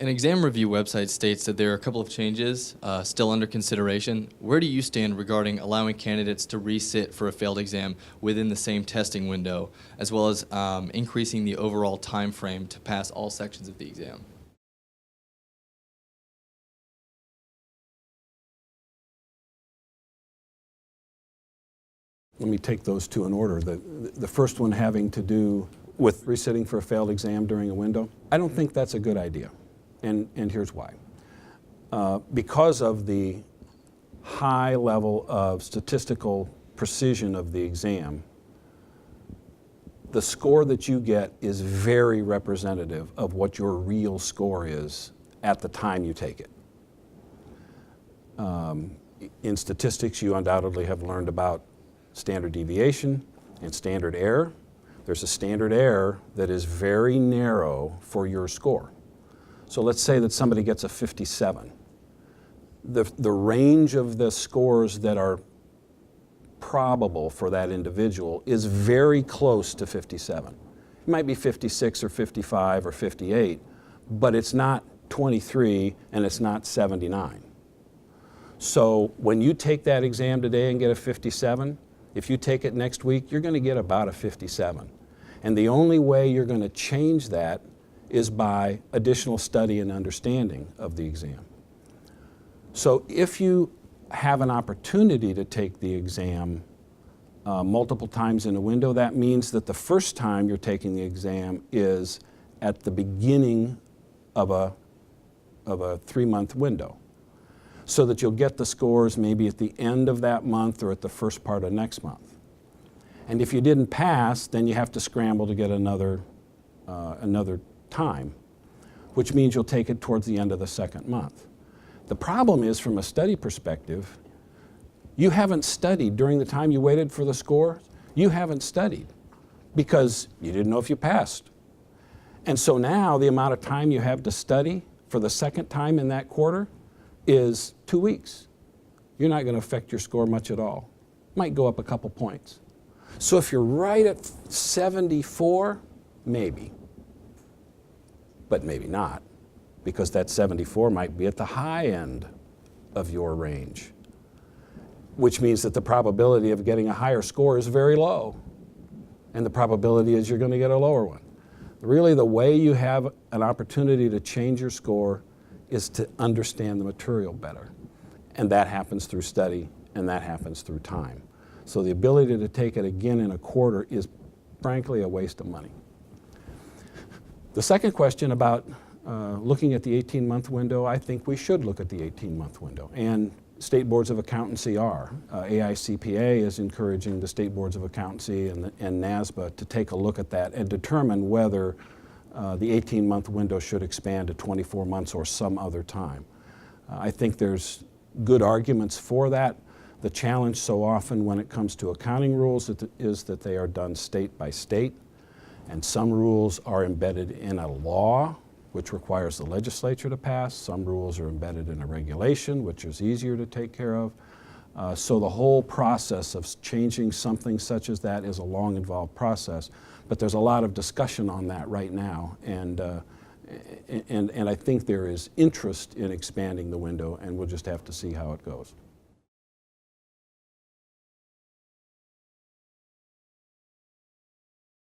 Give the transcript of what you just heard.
An exam review website states that there are a couple of changes still under consideration. Where do you stand regarding allowing candidates to resit for a failed exam within the same testing window, as well as increasing the overall time frame to pass all sections of the exam? Let me take those two in order. The first one having to do with resitting for a failed exam during a window. I don't think that's a good idea, and here's why. Because of the high level of statistical precision of the exam, the score that you get is very representative of what your real score is at the time you take it. In statistics, you undoubtedly have learned about standard deviation and standard error. There's a standard error that is very narrow for your score. So let's say that somebody gets a 57. The range of the scores that are probable for that individual is very close to 57. It might be 56 or 55 or 58, but it's not 23 and it's not 79. So when you take that exam today and get a 57, if you take it next week, you're going to get about a 57. And the only way you're going to change that is by additional study and understanding of the exam. So if you have an opportunity to take the exam multiple times in a window, that means that the first time you're taking the exam is at the beginning of a 3-month window, so that you'll get the scores maybe at the end of that month or at the first part of next month. And if you didn't pass, then you have to scramble to get another time, which means you'll take it towards the end of the second month. The problem is, from a study perspective, you haven't studied during the time you waited for the score. You haven't studied because you didn't know if you passed. And so now the amount of time you have to study for the second time in that quarter is 2 weeks. You're not going to affect your score much at all. Might go up a couple points. So if you're right at 74, maybe. But maybe not, because that 74 might be at the high end of your range, which means that the probability of getting a higher score is very low, and the probability is you're going to get a lower one. Really, the way you have an opportunity to change your score is to understand the material better. And that happens through study, and that happens through time. So the ability to take it again in a quarter is, frankly, a waste of money. The second question about looking at the 18-month window, I think we should look at the 18-month window. And state boards of accountancy are. AICPA is encouraging the state boards of accountancy and NASBA to take a look at that and determine whether the 18-month window should expand to 24 months or some other time. I think there's good arguments for that. The challenge so often when it comes to accounting rules is that they are done state by state, and some rules are embedded in a law, which requires the legislature to pass. Some rules are embedded in a regulation, which is easier to take care of. So the whole process of changing something such as that is a long, involved process. But there's a lot of discussion on that right now, and I think there is interest in expanding the window, and we'll just have to see how it goes.